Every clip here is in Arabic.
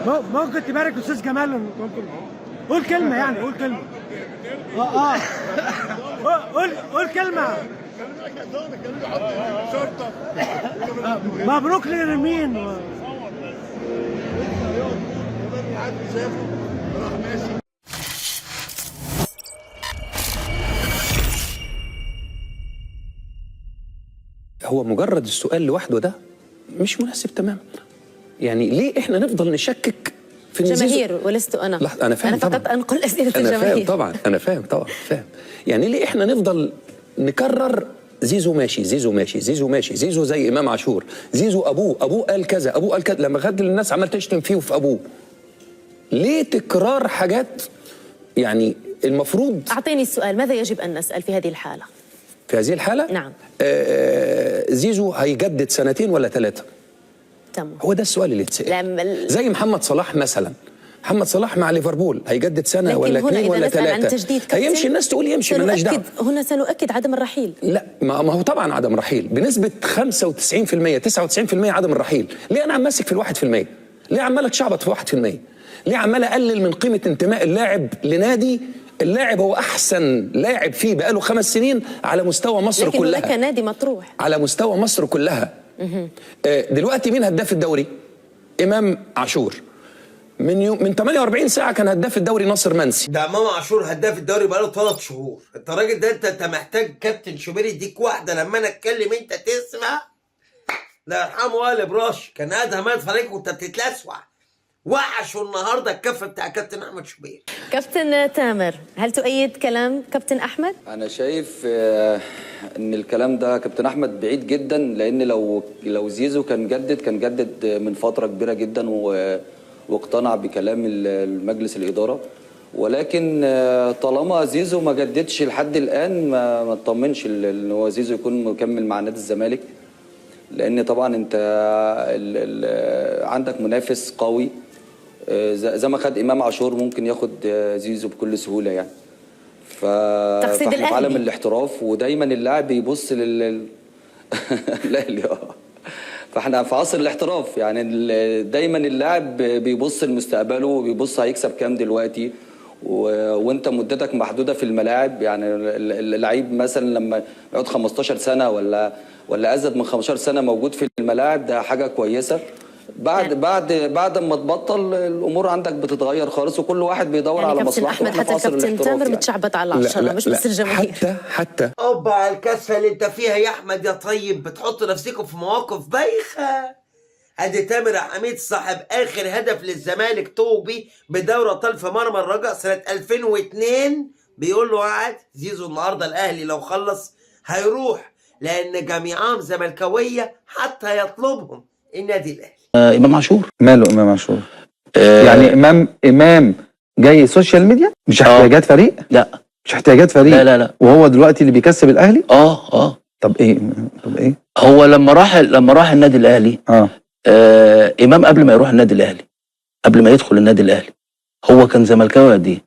ممكن تبارك استاذ جمال ممكن. قول كلمه يعني، قول كلمه. قول كلمه. مبروك لمين؟ هو مجرد السؤال لوحده ده مش مناسب تماما. يعني ليه احنا نفضل نشكك في الجماهير ولست انا؟ لحظة، انا فاهم انا فقط طبعا. انقل اسئله أنا الجماهير. فاهم طبعا، انا فاهم طبعا، فاهم. يعني ليه احنا نفضل نكرر زيزو ماشي، زيزو ماشي، زيزو ماشي، زيزو زي امام عاشور، زيزو ابوه قال كذا، ابوه قال كذا، لما خد الناس عمال تشتم فيه وفي ابوه. ليه تكرار حاجات؟ يعني المفروض اعطيني السؤال، ماذا يجب ان نسال في هذه الحاله؟ في هذه الحالة؟ نعم. زيزو هيجدد 2 ولا 3؟ تمام. هو ده السؤال اللي اتسأل. زي محمد صلاح مثلا، محمد صلاح مع ليفربول هيجدد 1 ولا 2 ولا 3؟ هيمشي، الناس تقول يمشي، مالناش دعوه. هنا سنؤكد عدم الرحيل. لا، ما هو طبعا عدم الرحيل بنسبه 95% 99% عدم الرحيل. ليه انا عم ماسك في ال1%؟ ليه عمال اتشعبط في 1%؟ ليه عمال اقلل من قيمه انتماء اللاعب لنادي اللاعب هو احسن لاعب فيه بقاله 5 سنين على مستوى مصر لكن كلها؟ لكن هناك نادي مطروح على مستوى مصر كلها. دلوقتي مين هداف الدوري؟ امام عاشور. من 48 ساعه كان هداف الدوري ناصر منسي. ده امام عاشور هداف الدوري بقاله 3 شهور. انت الراجل ده انت محتاج كابتن شوبير يديك واحده لما انا اتكلم انت تسمع. لا يرحمه قالب راشي كان ادهم مات عليك وانت بتتلسوع. وحشوا النهارده الكفه بتاع كابتن احمد شوبير. كابتن تامر، هل تؤيد كلام كابتن احمد؟ انا شايف ان الكلام ده كابتن احمد بعيد جدا، لان لو زيزو كان جدد من فتره كبيره جدا واقتنع بكلام المجلس الاداره. ولكن طالما زيزو ما جددش لحد الان ما اطمنش ان هو زيزو يكون مكمل مع نادي الزمالك، لان طبعا انت عندك منافس قوي زي ما خد امام عاشور ممكن ياخد زيزو بكل سهوله يعني. فاحنا في عالم الاحتراف ودايما اللاعب بيبص الاهلي فاحنا في عصر الاحتراف، يعني دايما اللاعب بيبص لمستقبله وبيبص هيكسب كام دلوقتي، وانت مدتك محدوده في الملاعب. يعني اللعيب مثلا لما يقعد 15 سنه ولا ازيد من 15 سنه موجود في الملاعب ده حاجه كويسه. بعد ما تبطل الامور عندك بتتغير خالص، وكل واحد بيدور يعني على مصلحته. احمد حتى كابتن تامر متشعبط على العشره مش بس الجماهير. حتى اوبا على الكسفه اللي انت فيها يا احمد يا طيب، بتحط نفسكم في مواقف بايخه. ادي تامر حميد صاحب اخر هدف للزمالك طوبي بدوري ابطال في مرمى الرجاء سنه 2002 بيقول له قاعد زيزو النهارده الاهلي لو خلص هيروح، لان جميعهم زملكاويه حتى يطلبهم النادي الاهلي. امام عاشور ماله امام عاشور؟ يعني امام جاي سوشيال ميديا مش احتياجات فريق؟ لا مش احتياجات فريق. لا وهو دلوقتي اللي بيكسب الاهلي؟ طب ايه هو لما راح النادي الاهلي امام قبل ما يروح النادي الاهلي، قبل ما يدخل النادي الاهلي هو كان زملكاوي قد ايه؟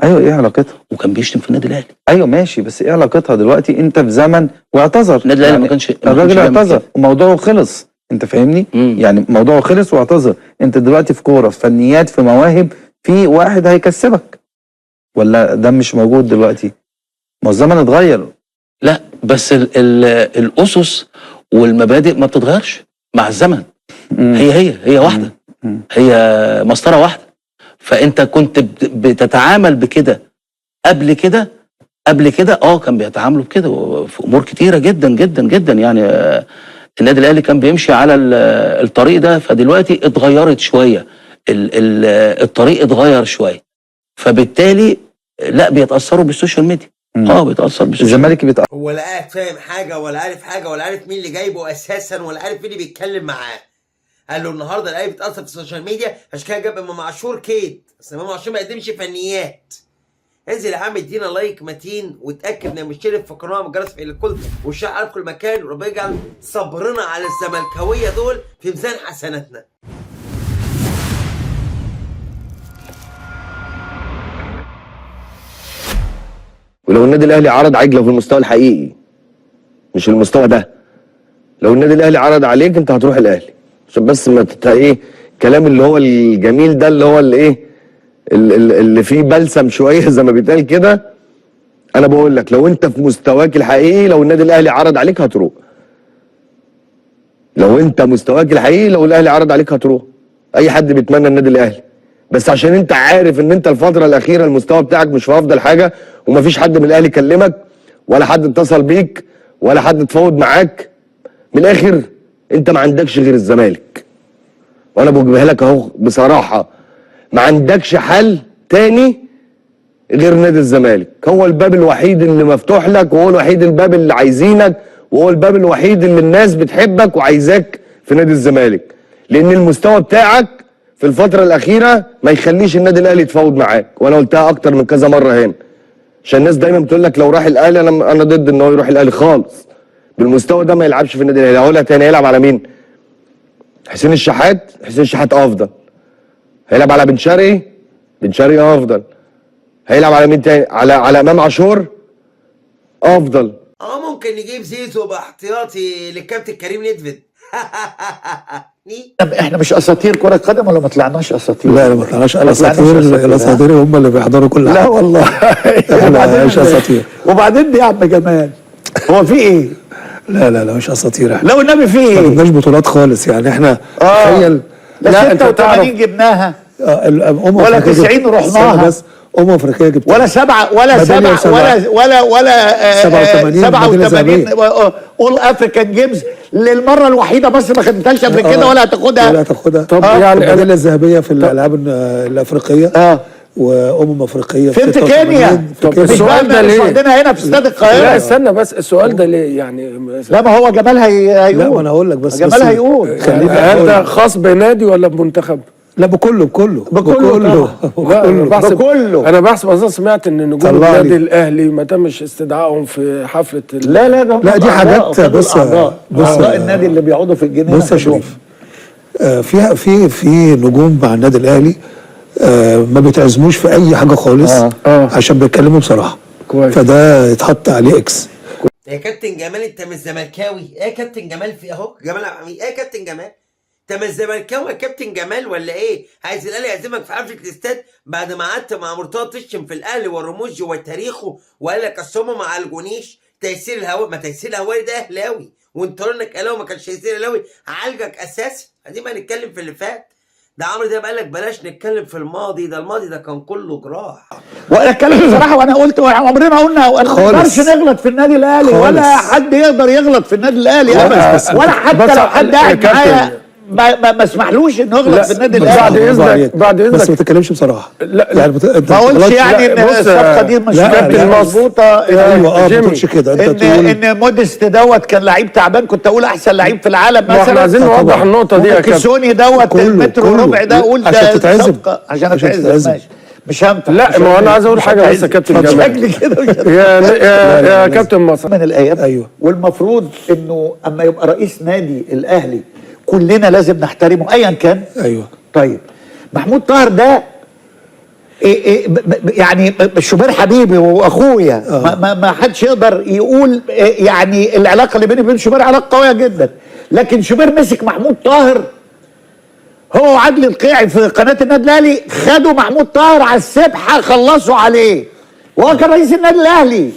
ايوه، ايه علاقتها؟ وكان بيشتم في النادي الاهلي. ايوه ماشي، بس ايه علاقتها دلوقتي؟ انت في زمن واعتذر. النادي الاهلي ما كانش الراجل اعتذر وموضوعه خلص، انت فاهمني؟ يعني موضوعه خلص واعتذر. انت دلوقتي في كوره، في فنيات، في مواهب، في واحد هيكسبك، ولا ده مش موجود دلوقتي؟ ما الزمن اتغير. لا بس الاسس والمبادئ ما بتتغيرش مع الزمن. هي واحده، هي مسطره واحده. فانت كنت بتتعامل بكده قبل كده كان بيتعاملوا بكده في امور كتيره جدا جدا جدا. يعني النادي الاهلي كان بيمشي على الطريق ده، فدلوقتي اتغيرت شويه، الطريق اتغير شويه، فبالتالي لا بيتاثروا بالسوشيال ميديا. بيتاثر بالسوشيال الزمالك هو لا قاعد فاهم حاجه ولا عارف حاجه ولا عارف مين اللي جايبه اساسا ولا عارف مين اللي بيتكلم معاه. قال له النهارده الاهلي بيتاثر في السوشيال ميديا عشان كده جاب امام عاشور كيد، بس امام عاشور ما يقدمش فنيات. انزل يا عم ادينا لايك متين وتاكد انك مشترك في القناه ومجرس في الكل والشعر في كل مكان، وربنا يجعل صبرنا على الزملكاويه دول في ميزان حسناتنا. ولو النادي الاهلي عرض عجله في المستوى الحقيقي مش المستوى ده، لو النادي الاهلي عرض عليك انت هتروح الاهلي عشان بس ما كلام اللي هو الجميل ده اللي هو اللي ايه اللي فيه بلسم شويه زي ما بيتقال كده. انا بقول لك لو انت في مستواك الحقيقي، لو النادي الاهلي عرض عليك هتروح. لو انت مستواك الحقيقي، لو الاهلي عرض عليك هتروح. اي حد بيتمنى النادي الاهلي، بس عشان انت عارف ان انت الفتره الاخيره المستوى بتاعك مش في افضل حاجه، ومفيش حد من الاهلي كلمك ولا حد اتصل بيك ولا حد اتفاوض معاك. من الاخر انت ما عندكش غير الزمالك، وانا بوجبها لك اهو بصراحه، ما عندكش حل تاني غير نادي الزمالك. هو الباب الوحيد اللي مفتوح لك، وهو الوحيد الباب اللي عايزينك، وهو الباب الوحيد اللي الناس بتحبك وعايزاك في نادي الزمالك، لان المستوى بتاعك في الفتره الاخيره ما يخليش النادي الاهلي يتفاوض معاك. وانا قلتها اكتر من كذا مره هنا، عشان الناس دايما بتقول لك لو راح الاهلي، انا ضد ان هو يروح الاهلي خالص. بالمستوى ده ما يلعبش في النادي الاهلي. هقولها تاني، هيلعب على مين؟ حسين الشحات. حسين الشحات افضل. هيلعب على بن شرقي. بن شرقي افضل. هيلعب على مين تاني؟ على امام عاشور افضل. ممكن نجيب زيزو باحتياطي للكابتن كريم ندفد. احنا مش اساطير كره قدم ولا ما طلعناش اساطير؟ لا ما طلعناش الاساطير. الاساطير هم اللي بيحضروا كل حاجه. لا والله احنا مش اساطير. وبعدين دي يا عم جمال، هو في ايه؟ لا مش اساطير احنا. لو النبي في ايه؟ ما جبناش بطولات خالص يعني احنا. تخيل. لا 86 جبناها ولا 90 رحناها بس افريقيه جبتها ولا 7 ولا 7 ولا 87 اول افريكان جيمز للمره الوحيده بس ما خدتهاش قبل كده ولا هتاخدها. طب يعني الميداليه الذهبيه في الالعاب الافريقيه افريقيه فين في كينيا؟ طب السؤال ده ليه؟ عندنا هنا في استاد القاهره. لا استنى بس، السؤال ده ليه يعني؟ لا ما هو جمال هيقول. لا ما انا هقول لك بس جمال هيقول. انت خاص بنادي ولا بمنتخب؟ لا بكله. انا بحسب اصلا سمعت ان نجوم النادي الاهلي ما تمش استدعائهم في حفله لا دي حاجات. بص النادي اللي بيقعدوا في الجنينه. بص يا شريف، في نجوم مع النادي الاهلي ما بيتعزموش في اي حاجه خالص عشان بيتكلموا بصراحه كويس، فده يتحط عليه اكس. يا كابتن جمال انت مش زملكاوي؟ ايه يا كابتن جمال في اهو جمال عبد الحميد؟ ايه يا كابتن جمال؟ انت مش زملكاوي يا كابتن جمال ولا ايه؟ عايز الاهلي يعزمك في حفله الاستاد بعد ما قعدت مع مرتضى تشتم في الاهلي والرموز وتاريخه وقال لك اصل هم ما عالجونيش تيسير الهوائي؟ ما تيسير الهوائي ده اهلاوي، وانت انك اهلاوي ما كانش تيسير الهوائي عالجك اساسا. ادي ما نتكلم في اللي فات. ده عمرو ده قال لك بلاش نتكلم في الماضي، ده الماضي ده كان كله جراح. وانا اتكلم بصراحه، وانا قلت عمرنا قلنا ما نقدرش نغلط في النادي الاهلي ولا حد يقدر يغلط في النادي الاهلي ابدا، ولا حتى لو حد قاعد معايا ما اسمحلوش انه يغلط في النادي الاهلي. بعد اذنك بس ما تتكلمش بصراحه. لا يعني ما اقولش يعني ان الصفقه دي مش مظبوطه. ايوه ما تقولش كده. انت تقول ان موديست دوت كان لعيب تعبان، كنت اقول احسن لعيب في العالم مثلا. احنا عايزين نوضح النقطه دي يا كابتن. كيسوني دوت متر وربع ده اقول ده عشان تتعزم. عشان اتعزم ماشي مش هنفع. لا ما هو انا عايز اقول حاجه بس يا كابتن جمال. يا كابتن مصر من الايام. ايوه والمفروض انه اما يبقى رئيس نادي الاهلي كلنا لازم نحترمه ايا كان. ايوه طيب محمود طاهر ده يعني شوبير حبيبي واخويا. ما حدش يقدر يقول يعني العلاقه اللي بيني وبين شوبير علاقه قويه جدا، لكن شوبير مسك محمود طاهر هو وعدلي القيعي في قناه النادي الاهلي، خدوا محمود طاهر على السبحه خلصوا عليه وهو كان رئيس النادي الاهلي.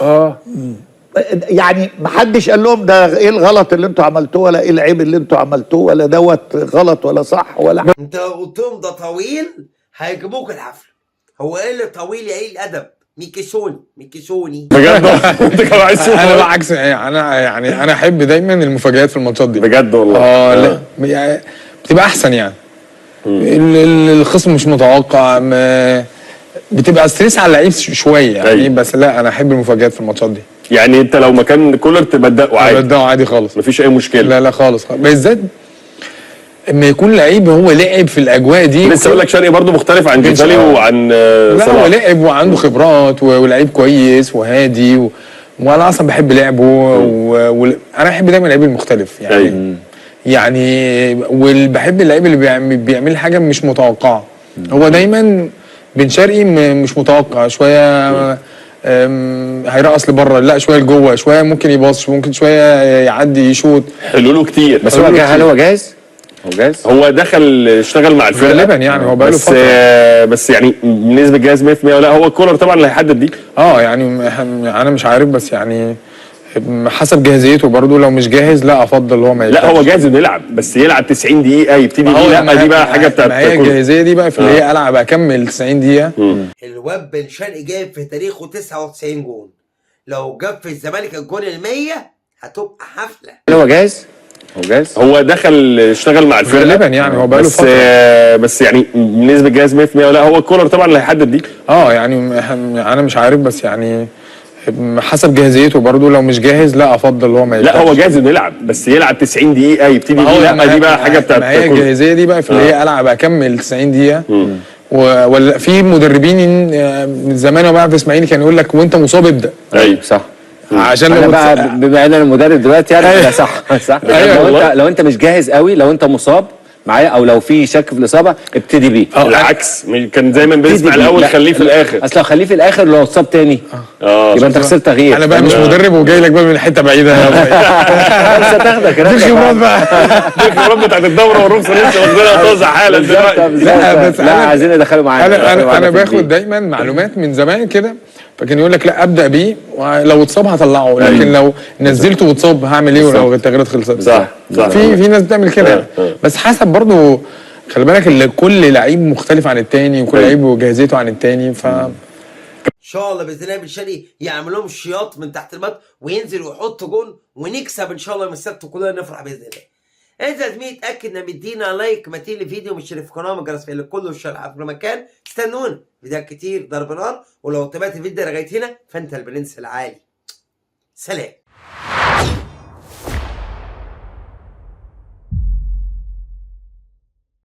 يعني ما حدش قال لهم ده ايه الغلط اللي انتوا عملتوه ولا ايه العيب اللي انتوا عملتوه ولا دوت غلط ولا صح ولا انت لو قلت لهم ده طويل هيجيبوك الحفله. هو ايه اللي طويل يا ايه الادب؟ ميكيسوني بجد. انت كمان عايز تشوف؟ انا بالعكس، انا احب دايما المفاجآت في الماتشات دي بجد والله. لا يعني بتبقى احسن يعني. الخصم مش متوقع، بتبقى ستريس على اللعيب شويه يعني. بس لا انا احب المفاجآت في الماتشات دي. يعني انت لو مكان كولر تبدأه عادي؟ تبدأه عادي خالص، مفيش اي مشكله. لا خالص، بالذات اما يكون لعيب هو لعب في الاجواء دي. لسه اقول لك شرقي برضه مختلف عن جيزالي وعن لا صلاح. هو لعب وعنده خبرات ولعيب كويس وهادي وانا اصلا بحب لعبه انا بحب دايما اللعيب المختلف يعني. يعني وبحب اللعيب اللي بيعمل حاجه مش متوقعه. هو دايما بن شرقي مش متوقع، شويه هيرقص لبره، لا شويه لجوه، شويه ممكن يباص، ممكن شويه يعدي يشوط، حلوله كتير. بس هو هل هو جاهز؟ هو جاهز؟ هو دخل اشتغل مع الفرقه غالبا يعني هو بقاله بس فتره. بس يعني بنسبه جاهز 100% ولا هو كولر طبعا اللي هيحدد دي. يعني انا مش عارف، بس يعني حسب جاهزيته برضه. لو مش جاهز لا افضل هو ما يلعبش. لا هو جاهز انه يلعب، بس يلعب 90 دقيقه يبتدي بيه، لا دي بقى حاجه بتاعت ما هي الجاهزيه دي بقى في اللي هي العب اكمل 90 دقيقه. الواد بن شرقي جايب في تاريخه 99 جون، لو جاب في الزمالك الجون ال100 هتبقى حفله. هو جاهز؟ هو جاهز؟ هو دخل اشتغل مع الفرقه غالبا يعني هو بقاله فتره بس يعني بنسبه جاهز 100% ولا هو كولر طبعا اللي هيحدد دي. يعني انا مش عارف، بس يعني حسب جاهزيته برضه. لو مش جاهز لا افضل هو ما يلعبش. لا هو جاهز انه يلعب، بس يلعب 90 دقيقه يبتدي بيه، لا دي بقى حاجه بتاعت ما هي الجاهزيه دي بقى في اللي هي العب اكمل 90 دقيقه. ولا في مدربين من زمان وانا بلعب في اسماعيلي كان يقول لك وانت مصاب ابدا. ايوه صح. عشان انا بقى بما ان انا المدرب دلوقتي يعني صح. أيوة لو انت مش جاهز قوي، لو انت مصاب معايا او لو في شك في الاصابه ابتدي بيه. العكس كان دايما بيسمع الاول خليه في الاخر. اصل لو خليه في الاخر لو اتصاب تاني يبقى انت خسرت تغيير. انا بقى مش مدرب وجاي لك بقى من حته بعيده. مش هتاخدك دي خبرات بقى. دي الخبرات بتاعت الدوره والرخصه لسه واخدينها طازه حالا دلوقتي. لا بس عايزين ندخله معانا. انا باخد دايما معلومات من زمان كده، فكان يقول لك لا ابدا بيه ولو اتصاب هطلعه، لكن لو نزلته واتصاب هعمل ايه ولو التغييرات خلصت؟ صح. في ناس بتعمل كده بس حسب برضو. خلي بالك ان كل لعيب مختلف عن التاني وكل لعيب وجاهزيته عن التاني. ان شاء الله باذن الله بن شرقي يعمل لهم شياط من تحت المات وينزل ويحط جون ونكسب ان شاء الله من السبت وكلنا نفرح باذن الله. انت يا زميلي اتاكد ان مدينا لايك متين للفيديو ومشترك في القناه ومجرس في كله والشرح في مكان. استنونا فيديوهات كتير ضرب نار، ولو تابعت الفيديو لغايه هنا فانت البرنس العالي. سلام.